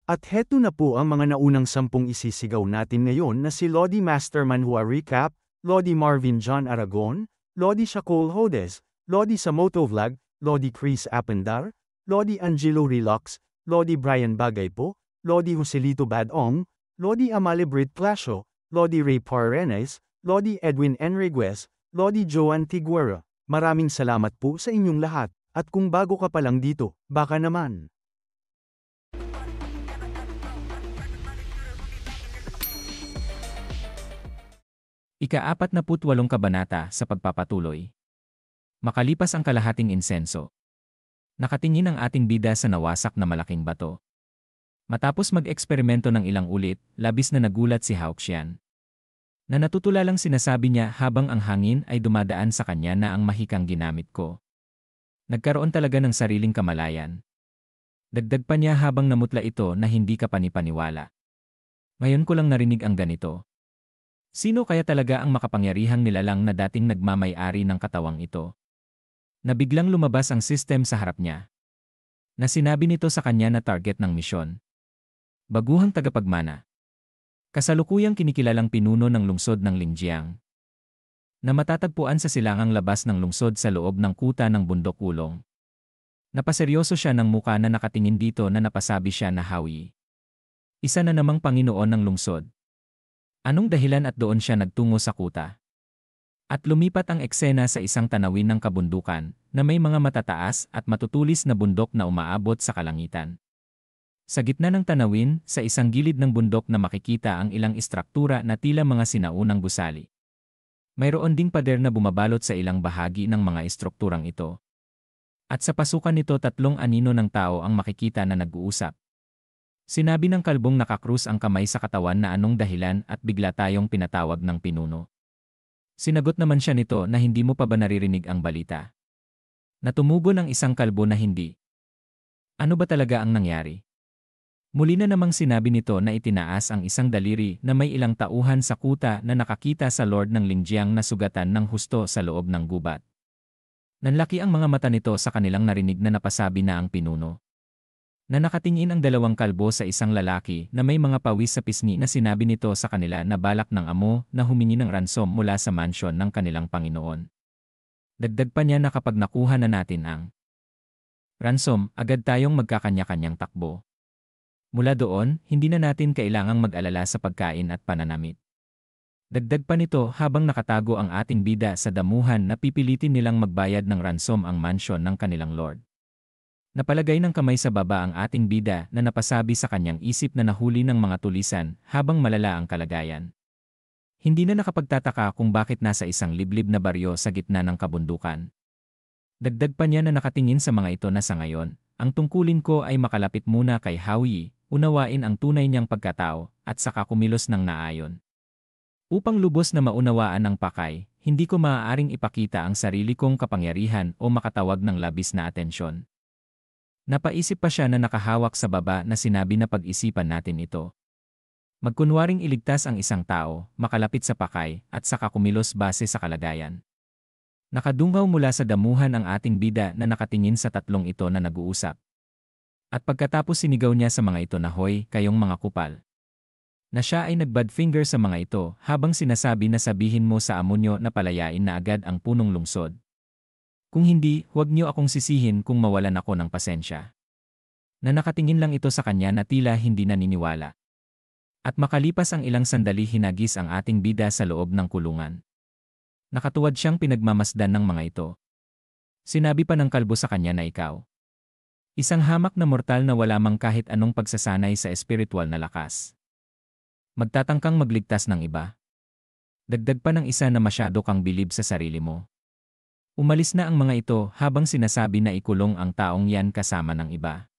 At heto na po ang mga naunang 10 isisigaw natin ngayon na si Lodi Master Manhua Recap, Lodi Marvin John Aragon, Lodi Shakol Hodes, Lodi Samoto Vlog, Lodi Chris Apendar, Lodi Angelo Relax, Lodi Brian Bagaypo, Lodi Joselito Badong, Lodi Amalibrit Clasio, Lodi Ray Parenes, Lodi Edwin Enriguez, Lodi Joan Tiguera. Maraming salamat po sa inyong lahat, at kung bago ka pa lang dito, baka naman. Ika-48 kabanata sa pagpapatuloy. Makalipas ang kalahating insenso, nakatingin ang ating bida sa nawasak na malaking bato. Matapos mag-eksperimento ng ilang ulit, labis na nagulat si Hauxian. Na natutulalang sinasabi niya habang ang hangin ay dumadaan sa kanya na ang mahikang ginamit ko. Nagkaroon talaga ng sariling kamalayan. Dagdag pa niya habang namutla ito na hindi ka panipaniwala. Ngayon ko lang narinig ang ganito. Sino kaya talaga ang makapangyarihang nilalang na dating nagmamay-ari ng katawang ito? Na biglang lumabas ang system sa harap niya. Na sinabi nito sa kanya na target ng misyon. Baguhang tagapagmana. Kasalukuyang kinikilalang pinuno ng lungsod ng Lingjiang. Na matatagpuan sa silangang labas ng lungsod sa loob ng kuta ng bundok ulong. Napaseryoso siya ng muka na nakatingin dito na napasabi siya na Hawi. Isa na namang Panginoon ng lungsod. Anong dahilan at doon siya nagtungo sa kuta? At lumipat ang eksena sa isang tanawin ng kabundukan na may mga matataas at matutulis na bundok na umaabot sa kalangitan. Sa gitna ng tanawin, sa isang gilid ng bundok na makikita ang ilang istruktura na tila mga sinaunang gusali. Mayroon ding pader na bumabalot sa ilang bahagi ng mga istrukturang ito. At sa pasukan nito 3 anino ng tao ang makikita na nag-uusap. Sinabi ng kalbong nakakrus ang kamay sa katawan na anong dahilan at bigla tayong pinatawag ng pinuno. Sinagot naman siya nito na hindi mo pa ba naririnig ang balita? Natumugo ng isang kalbo na hindi. Ano ba talaga ang nangyari? Muli na namang sinabi nito na itinaas ang isang daliri na may ilang tauhan sa kuta na nakakita sa Lord ng Lingjiang na sugatan ng husto sa loob ng gubat. Nanlaki ang mga mata nito sa kanilang narinig na napasabi na ang pinuno. Na nakatingin ang 2 kalbo sa isang lalaki na may mga pawis sa pisngi na sinabi nito sa kanila na balak ng amo na humingi ng ransom mula sa mansyon ng kanilang Panginoon. Dagdag pa niya na kapag nakuha na natin ang ransom, agad tayong magkakanya-kanyang takbo. Mula doon, hindi na natin kailangang mag-alala sa pagkain at pananamit. Dagdag pa nito habang nakatago ang ating bida sa damuhan na pipilitin nilang magbayad ng ransom ang mansyon ng kanilang Lord. Napalagay ng kamay sa baba ang ating bida na napasabi sa kanyang isip na nahuli ng mga tulisan habang malala ang kalagayan. Hindi na nakapagtataka kung bakit nasa isang liblib na baryo sa gitna ng kabundukan. Dagdag pa niya na nakatingin sa mga ito na sa ngayon, ang tungkulin ko ay makalapit muna kay Hawi, unawain ang tunay niyang pagkatao, at saka kumilos ng naayon. Upang lubos na maunawaan ang pakay, hindi ko maaaring ipakita ang sarili kong kapangyarihan o makatawag ng labis na atensyon. Napaisip pa siya na nakahawak sa baba na sinabi na pag-isipan natin ito. Magkunwaring iligtas ang isang tao, makalapit sa pakay, at saka kumilos base sa kalagayan. Nakadungaw mula sa damuhan ang ating bida na nakatingin sa 3 ito na nag-uusap. At pagkatapos sinigaw niya sa mga ito na hoy, kayong mga kupal. Na siya ay nag-bad finger sa mga ito habang sinasabi na sabihin mo sa amo nyo na palayain na agad ang punong lungsod. Kung hindi, huwag niyo akong sisihin kung mawalan ako ng pasensya. Na nakatingin lang ito sa kanya na tila hindi naniniwala. At makalipas ang ilang sandali hinagis ang ating bida sa loob ng kulungan. Nakatuwad siyang pinagmamasdan ng mga ito. Sinabi pa ng kalbo sa kanya na ikaw. Isang hamak na mortal na wala mang kahit anong pagsasanay sa espiritual na lakas. Magtatangkang magligtas ng iba. Dagdag pa ng isa na masyado kang bilib sa sarili mo. Umalis na ang mga ito habang sinasabi na ikulong ang taong yan kasama ng iba.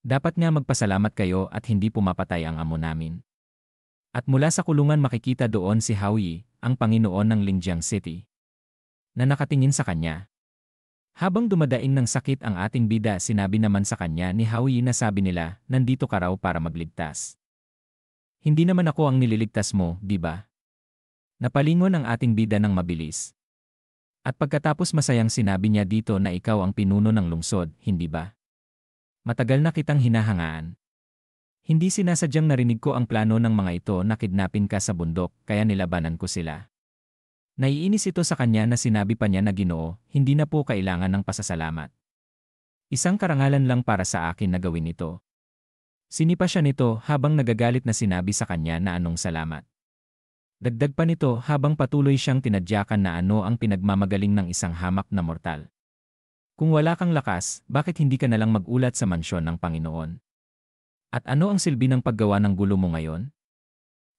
Dapat nga magpasalamat kayo at hindi pumapatay ang amo namin. At mula sa kulungan makikita doon si Haoyi, ang Panginoon ng Lingjiang City, na nakatingin sa kanya. Habang dumadaing ng sakit ang ating bida, sinabi naman sa kanya ni Haoyi na sabi nila, nandito ka raw para magligtas. Hindi naman ako ang nililigtas mo, di ba? Napalingon ang ating bida ng mabilis. At pagkatapos masayang sinabi niya dito na ikaw ang pinuno ng lungsod, hindi ba? Matagal na kitang hinahangaan. Hindi sinasadyang narinig ko ang plano ng mga ito na kidnapin ka sa bundok, kaya nilabanan ko sila. Naiinis ito sa kanya na sinabi pa niya na Ginoo, hindi na po kailangan ng pasasalamat. Isang karangalan lang para sa akin na gawin ito. Sinipa siya nito habang nagagalit na sinabi sa kanya na anong salamat. Dagdag pa nito habang patuloy siyang tinadyakan na ano ang pinagmamagaling ng isang hamak na mortal. Kung wala kang lakas, bakit hindi ka nalang mag-ulat sa mansyon ng Panginoon? At ano ang silbi ng paggawa ng gulo mo ngayon?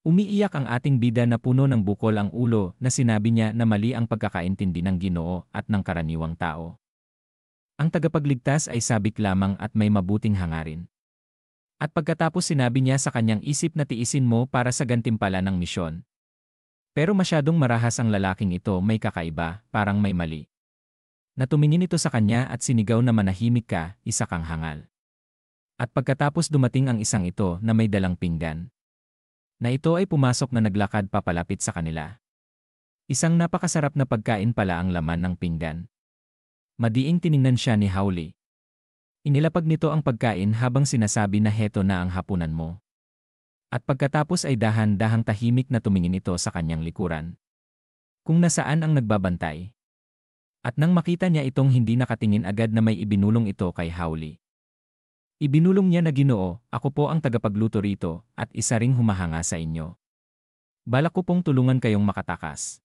Umiiyak ang ating bida na puno ng bukol ang ulo na sinabi niya na mali ang pagkakaintindi ng Ginoo at ng karaniwang tao. Ang tagapagligtas ay sabik lamang at may mabuting hangarin. At pagkatapos sinabi niya sa kanyang isip na tiisin mo para sa gantimpala ng misyon. Pero masyadong marahas ang lalaking ito, may kakaiba, parang may mali. Natumingin ito sa kanya at sinigaw na manahimik ka, isa kang hangal. At pagkatapos dumating ang isang ito na may dalang pinggan. Na ito ay pumasok na naglakad papalapit sa kanila. Isang napakasarap na pagkain pala ang laman ng pinggan. Madiing tiningnan siya ni Howley. Inilapag nito ang pagkain habang sinasabi na heto na ang hapunan mo. At pagkatapos ay dahan-dahang tahimik na tumingin ito sa kanyang likuran. Kung nasaan ang nagbabantay. At nang makita niya itong hindi nakatingin agad na may ibinulong ito kay Howley. Ibinulong niya na Ginoo, ako po ang tagapagluto rito at isa ring humahanga sa inyo. Balak ko pong tulungan kayong makatakas.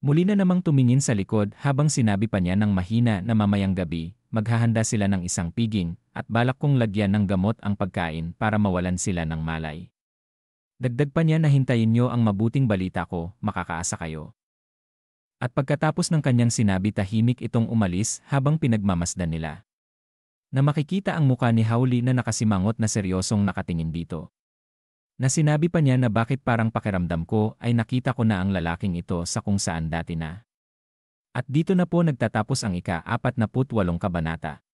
Muli na namang tumingin sa likod habang sinabi pa niya ng mahina na mamayang gabi, maghahanda sila ng isang piging at balak kong lagyan ng gamot ang pagkain para mawalan sila ng malay. Dagdag pa niya na hintayin niyo ang mabuting balita ko, makakaasa kayo. At pagkatapos ng kanyang sinabi tahimik itong umalis habang pinagmamasdan nila. Na makikita ang muka ni Howley na nakasimangot na seryosong nakatingin dito. Na sinabi pa niya na bakit parang pakiramdam ko ay nakita ko na ang lalaking ito sa kung saan dati na. At dito na po nagtatapos ang ika-48 kabanata.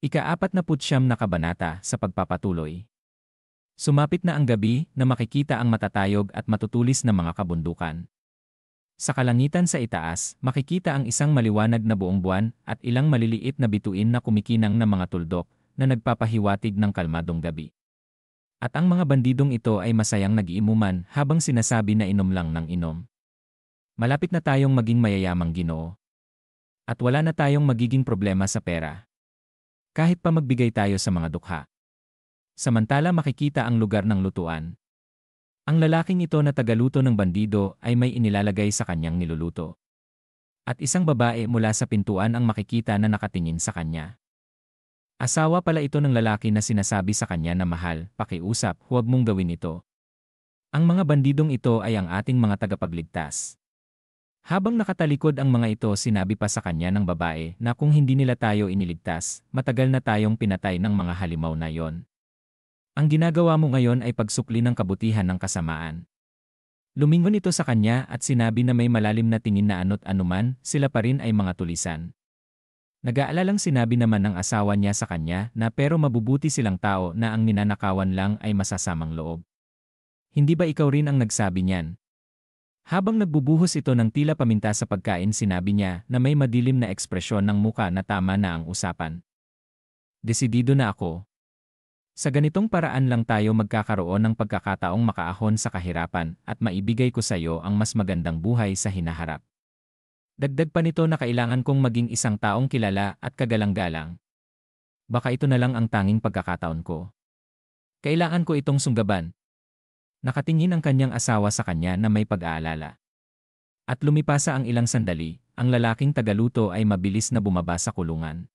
Ika-49 na kabanata sa pagpapatuloy. Sumapit na ang gabi na makikita ang matatayog at matutulis na mga kabundukan. Sa kalangitan sa itaas, makikita ang isang maliwanag na buong buwan at ilang maliliit na bituin na kumikinang na mga tuldok na nagpapahiwatig ng kalmadong gabi. At ang mga bandidong ito ay masayang nag-iimuman habang sinasabi na inom lang ng inom. Malapit na tayong maging mayayamang Ginoo. At wala na tayong magiging problema sa pera. Kahit pa magbigay tayo sa mga dukha. Samantala makikita ang lugar ng lutuan. Ang lalaking ito na tagaluto ng bandido ay may inilalagay sa kanyang niluluto. At isang babae mula sa pintuan ang makikita na nakatingin sa kanya. Asawa pala ito ng lalaki na sinasabi sa kanya na mahal, pakiusap, huwag mong gawin ito. Ang mga bandidong ito ay ang ating mga tagapagligtas. Habang nakatalikod ang mga ito sinabi pa sa kanya ng babae na kung hindi nila tayo iniligtas, matagal na tayong pinatay ng mga halimaw na yon. Ang ginagawa mo ngayon ay pagsukli ng kabutihan ng kasamaan. Lumingon ito sa kanya at sinabi na may malalim na tingin na ano't anuman, sila pa rin ay mga tulisan. Nag-aalalang sinabi naman ng asawa niya sa kanya na pero mabubuti silang tao na ang ninanakawan lang ay masasamang loob. Hindi ba ikaw rin ang nagsabi niyan? Habang nagbubuhos ito ng tila paminta sa pagkain sinabi niya na may madilim na ekspresyon ng muka na tama na ang usapan. Desidido na ako. Sa ganitong paraan lang tayo magkakaroon ng pagkakataong makaahon sa kahirapan at maibigay ko sa iyo ang mas magandang buhay sa hinaharap. Dagdag pa nito na kailangan kong maging isang taong kilala at kagalang-galang. Baka ito na lang ang tanging pagkakataon ko. Kailangan ko itong sunggaban. Nakatingin ang kanyang asawa sa kanya na may pag-aalala. At lumipasa ang ilang sandali, ang lalaking tagaluto ay mabilis na bumaba sa kulungan.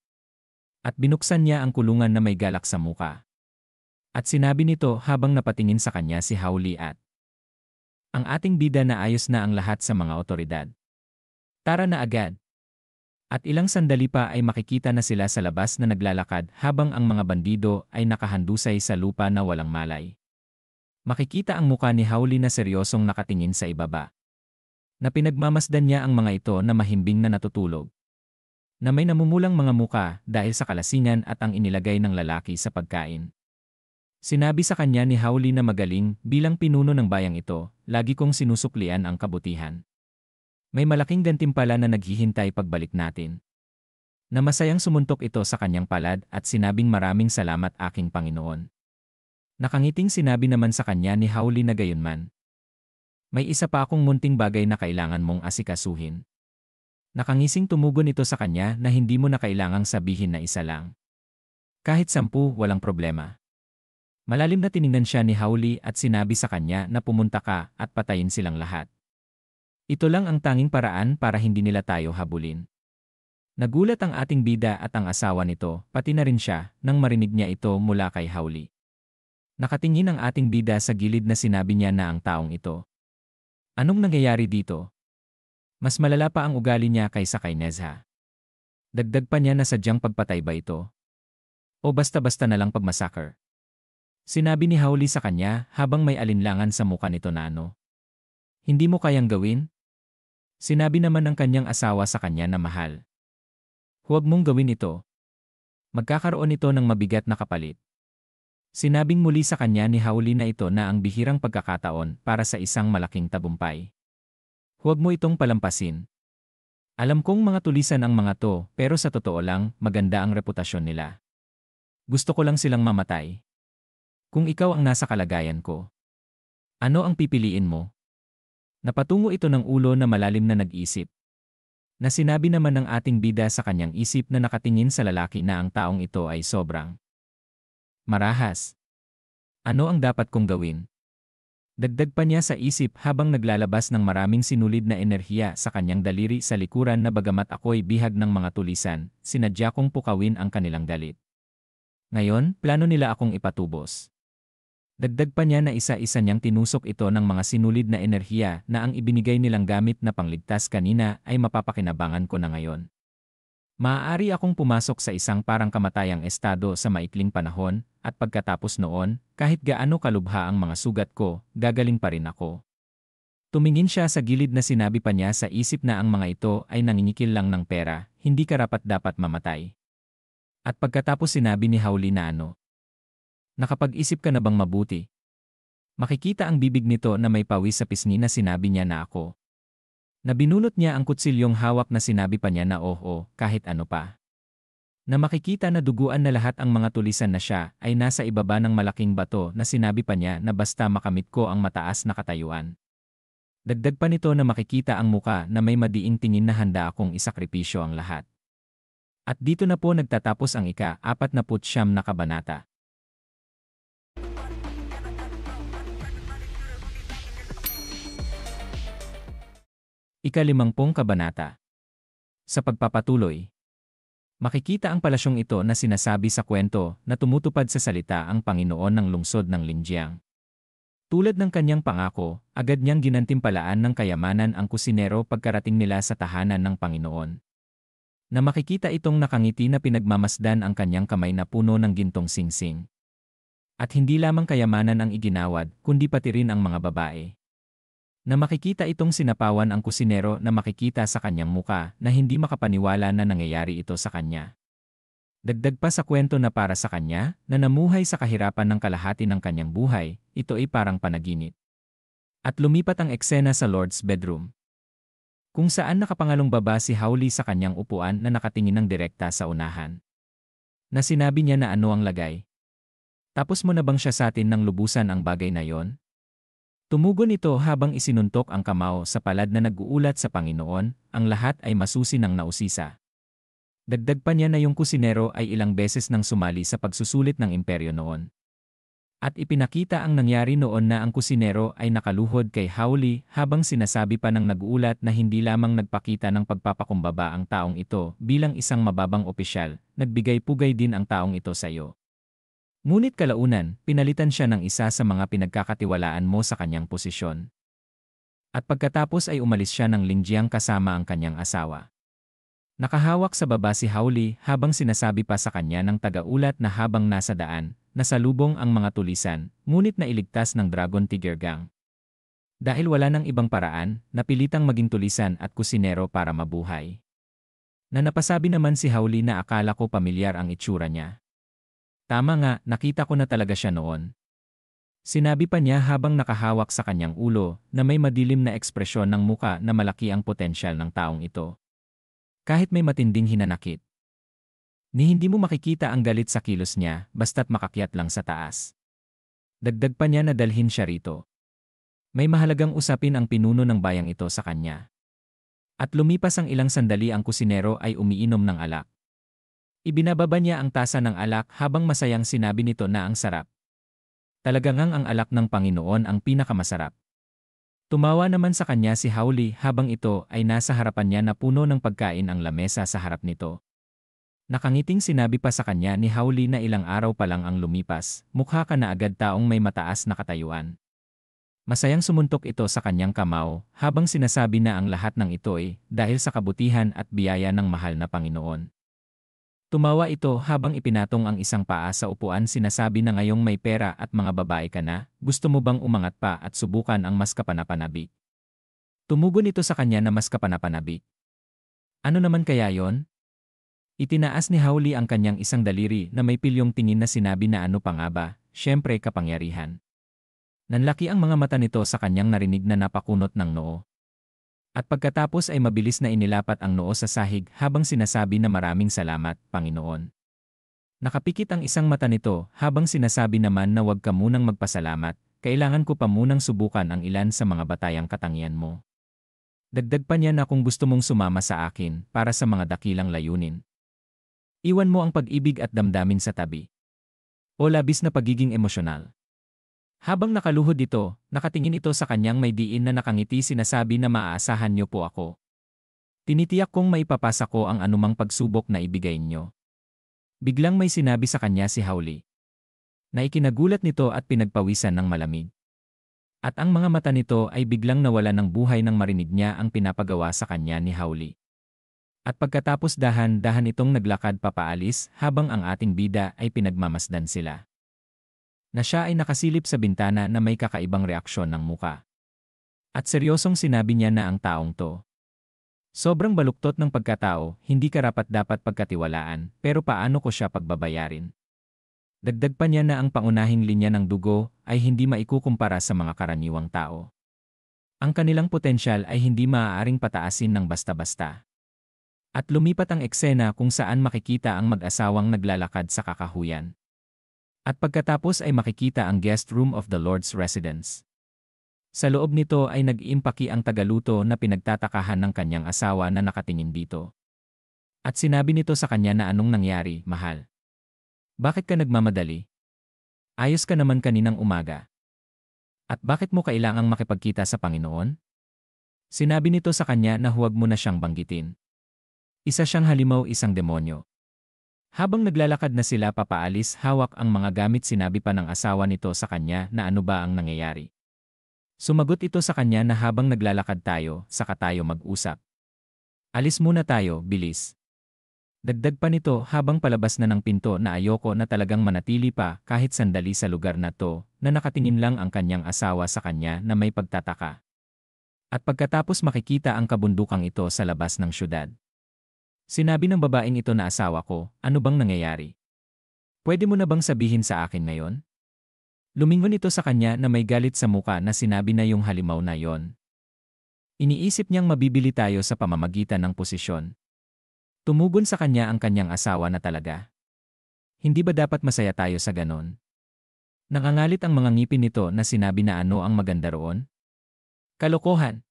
At binuksan niya ang kulungan na may galak sa muka. At sinabi nito habang napatingin sa kanya si Howley at ang ating bida na ayos na ang lahat sa mga otoridad. Tara na agad. At ilang sandali pa ay makikita na sila sa labas na naglalakad habang ang mga bandido ay nakahandusay sa lupa na walang malay. Makikita ang muka ni Howley na seryosong nakatingin sa ibaba. Na pinagmamasdan niya ang mga ito na mahimbing na natutulog. Na may namumulang mga muka dahil sa kalasingan at ang inilagay ng lalaki sa pagkain. Sinabi sa kanya ni Howley na magaling bilang pinuno ng bayang ito, lagi kong sinusuklian ang kabutihan. May malaking gantimpala na naghihintay pagbalik natin. Na masayang sumuntok ito sa kanyang palad at sinabing maraming salamat aking Panginoon. Nakangiting sinabi naman sa kanya ni Howley na gayunman. May isa pa akong munting bagay na kailangan mong asikasuhin. Nakangising tumugon ito sa kanya na hindi mo na kailangang sabihin na isa lang. Kahit 10, walang problema. Malalim na tiningnan siya ni Howley at sinabi sa kanya na pumunta ka at patayin silang lahat. Ito lang ang tanging paraan para hindi nila tayo habulin. Nagulat ang ating bida at ang asawa nito, pati na rin siya, nang marinig niya ito mula kay Howley. Nakatingin ang ating bida sa gilid na sinabi niya na ang taong ito. Anong nangyayari dito? Mas malala pa ang ugali niya kaysa kay Nezha. Dagdag pa niya na sadyang pagpatay ba ito? O basta-basta na lang pagmasakar? Sinabi ni Howley sa kanya habang may alinlangan sa mukha nito na ano. Hindi mo kayang gawin? Sinabi naman ng kanyang asawa sa kanya na mahal. Huwag mong gawin ito. Magkakaroon ito ng mabigat na kapalit. Sinabing muli sa kanya ni Howley na ito na ang bihirang pagkakataon para sa isang malaking tabumpay. Huwag mo itong palampasin. Alam kong mga tulisan ang mga to, pero sa totoo lang, maganda ang reputasyon nila. Gusto ko lang silang mamatay. Kung ikaw ang nasa kalagayan ko, ano ang pipiliin mo? Napatungo ito ng ulo na malalim na nag-isip. Na sinabi naman ng ating bida sa kanyang isip na nakatingin sa lalaki na ang taong ito ay sobrang marahas. Ano ang dapat kong gawin? Dagdag pa niya sa isip habang naglalabas ng maraming sinulid na enerhiya sa kanyang daliri sa likuran na bagamat ako'y bihag ng mga tulisan, sinadya kong pukawin ang kanilang galit. Ngayon, plano nila akong ipatubos. Dagdag pa niya na isa-isa niyang tinusok ito ng mga sinulid na enerhiya na ang ibinigay nilang gamit na pangligtas kanina ay mapapakinabangan ko na ngayon. Maaari akong pumasok sa isang parang kamatayang estado sa maikling panahon at pagkatapos noon, kahit gaano kalubha ang mga sugat ko, gagaling pa rin ako. Tumingin siya sa gilid na sinabi pa niya sa isip na ang mga ito ay nanginikil lang ng pera, hindi karapat-dapat mamatay. At pagkatapos sinabi ni Howley na ano. Nakapag-isip ka na bang mabuti? Makikita ang bibig nito na may pawis sa pisngi na sinabi niya na ako. Nabinulot niya ang kutsilyong hawak na sinabi pa niya na kahit ano pa. Na makikita na duguan na lahat ang mga tulisan na siya ay nasa ibaba ng malaking bato na sinabi pa niya na basta makamit ko ang mataas na katayuan. Dagdag pa nito na makikita ang muka na may madiing tingin na handa akong isakripisyo ang lahat. At dito na po nagtatapos ang ika-49 na kabanata. Ika-50 kabanata. Sa pagpapatuloy, makikita ang palasyong ito na sinasabi sa kwento na tumutupad sa salita ang Panginoon ng lungsod ng Linjiang. Tulad ng kanyang pangako, agad niyang ginantimpalaan ng kayamanan ang kusinero pagkarating nila sa tahanan ng Panginoon. Na makikita itong nakangiti na pinagmamasdan ang kanyang kamay na puno ng gintong singsing. At hindi lamang kayamanan ang iginawad, kundi pati rin ang mga babae. Na makikita itong sinapawan ang kusinero na makikita sa kanyang muka na hindi makapaniwala na nangyayari ito sa kanya. Dagdag pa sa kwento na para sa kanya, na namuhay sa kahirapan ng kalahati ng kanyang buhay, ito ay parang panaginip. At lumipat ang eksena sa Lord's bedroom. Kung saan nakapangalong baba si Howley sa kanyang upuan na nakatingin ng direkta sa unahan. Na sinabi niya na ano ang lagay. Tapos mo na bang siya sa atin ng lubusan ang bagay na yon? Tumugon ito habang isinuntok ang kamao sa palad na nag-uulat sa Panginoon, ang lahat ay masusi ng nausisa. Dagdag pa niya na yung kusinero ay ilang beses nang sumali sa pagsusulit ng imperyo noon. At ipinakita ang nangyari noon na ang kusinero ay nakaluhod kay Howley habang sinasabi pa ng nag-uulat na hindi lamang nagpakita ng pagpapakumbaba ang taong ito bilang isang mababang opisyal, nagbigay-pugay din ang taong ito sa iyo. Ngunit kalaunan, pinalitan siya ng isa sa mga pinagkakatiwalaan mo sa kanyang posisyon. At pagkatapos ay umalis siya ng Linjiang kasama ang kanyang asawa. Nakahawak sa baba si Howley habang sinasabi pa sa kanya ng taga-ulat na habang nasa daan, nasalubong ang mga tulisan, ngunit nailigtas ng Dragon Tiger Gang. Dahil wala ng ibang paraan, napilitang maging tulisan at kusinero para mabuhay. Na napasabi naman si Howley na akala ko pamilyar ang itsura niya. Tama nga, nakita ko na talaga siya noon. Sinabi pa niya habang nakahawak sa kanyang ulo na may madilim na ekspresyon ng muka na malaki ang potensyal ng taong ito. Kahit may matinding hinanakit. Ni hindi mo makikita ang galit sa kilos niya basta't makakyat lang sa taas. Dagdag pa niya na dalhin siya rito. May mahalagang usapin ang pinuno ng bayang ito sa kanya. At lumipas ang ilang sandali ang kusinero ay umiinom ng alak. Ibinababa niya ang tasa ng alak habang masayang sinabi nito na ang sarap. Talaga ngang ang alak ng Panginoon ang pinakamasarap. Tumawa naman sa kanya si Howley habang ito ay nasa harapan niya na puno ng pagkain ang lamesa sa harap nito. Nakangiting sinabi pa sa kanya ni Howley na ilang araw pa lang ang lumipas, mukha ka na agad taong may mataas na katayuan. Masayang sumuntok ito sa kanyang kamao habang sinasabi na ang lahat ng ito ay dahil sa kabutihan at biyaya ng mahal na Panginoon. Tumawa ito habang ipinatong ang isang paa sa upuan sinasabi na ngayong may pera at mga babae ka na, gusto mo bang umangat pa at subukan ang mas kapanapanabik? Tumugon ito sa kanya na mas kapanapanabik. Ano naman kaya yon? Itinaas ni Howley ang kanyang isang daliri na may pilyong tingin na sinabi na ano pa nga ba, syempre kapangyarihan. Nanlaki ang mga mata nito sa kanyang narinig na napakunot ng noo. At pagkatapos ay mabilis na inilapat ang noo sa sahig habang sinasabi na maraming salamat, Panginoon. Nakapikit ang isang mata nito habang sinasabi naman na huwag ka munang magpasalamat, kailangan ko pa munang subukan ang ilan sa mga batayang katangian mo. Dagdag pa niya na kung gusto mong sumama sa akin para sa mga dakilang layunin. Iwan mo ang pag-ibig at damdamin sa tabi. O labis na pagiging emosyonal. Habang nakaluhod ito, nakatingin ito sa kanyang may diin na nakangiti sinasabi na maaasahan niyo po ako. Tinitiyak kong maipapasa ko ang anumang pagsubok na ibigay niyo. Biglang may sinabi sa kanya si Howley. Na ikinagulat nito at pinagpawisan ng malamig. At ang mga mata nito ay biglang nawala ng buhay nang marinig niya ang pinapagawa sa kanya ni Howley. At pagkatapos dahan-dahan itong naglakad papaalis habang ang ating bida ay pinagmamasdan sila. Na siya ay nakasilip sa bintana na may kakaibang reaksyon ng muka. At seryosong sinabi niya na ang taong to. Sobrang baluktot ng pagkatao, hindi karapat-dapat pagkatiwalaan, pero paano ko siya pagbabayarin? Dagdag pa niya na ang pangunahing linya ng dugo ay hindi maikukumpara sa mga karaniwang tao. Ang kanilang potensyal ay hindi maaaring pataasin ng basta-basta. At lumipat ang eksena kung saan makikita ang mag-asawang naglalakad sa kakahuyan. At pagkatapos ay makikita ang guest room of the Lord's residence. Sa loob nito ay nag-iimpaki ang tagaluto na pinagtatakahan ng kanyang asawa na nakatingin dito. At sinabi nito sa kanya na anong nangyari, mahal. Bakit ka nagmamadali? Ayos ka naman kaninang umaga. At bakit mo kailangang makipagkita sa Panginoon? Sinabi nito sa kanya na huwag mo na siyang banggitin. Isa siyang halimaw, isang demonyo. Habang naglalakad na sila papaalis, hawak ang mga gamit sinabi pa ng asawa nito sa kanya na ano ba ang nangyayari. Sumagot ito sa kanya na habang naglalakad tayo, saka tayo mag-usap. Alis muna tayo, bilis. Dagdag pa nito habang palabas na ng pinto na ayoko na talagang manatili pa kahit sandali sa lugar na to, na nakatingin lang ang kanyang asawa sa kanya na may pagtataka. At pagkatapos makikita ang kabundukang ito sa labas ng syudad. Sinabi ng babaeng ito na asawa ko, ano bang nangyayari? Pwede mo na bang sabihin sa akin ngayon? Lumingon ito sa kanya na may galit sa muka na sinabi na yung halimaw na yon. Iniisip niyang mabibili tayo sa pamamagitan ng posisyon. Tumugon sa kanya ang kanyang asawa na talaga. Hindi ba dapat masaya tayo sa ganon? Nangangalit ang mga ngipin nito na sinabi na ano ang maganda roon? Kalokohan.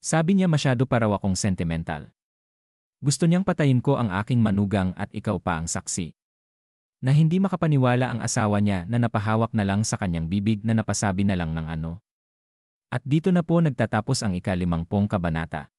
Sabi niya masyado pa raw akong sentimental. Gusto niyang patayin ko ang aking manugang at ikaw pa ang saksi. Na hindi makapaniwala ang asawa niya na napahawak na lang sa kanyang bibig na napasabi na lang ng ano. At dito na po nagtatapos ang ika-50 kabanata.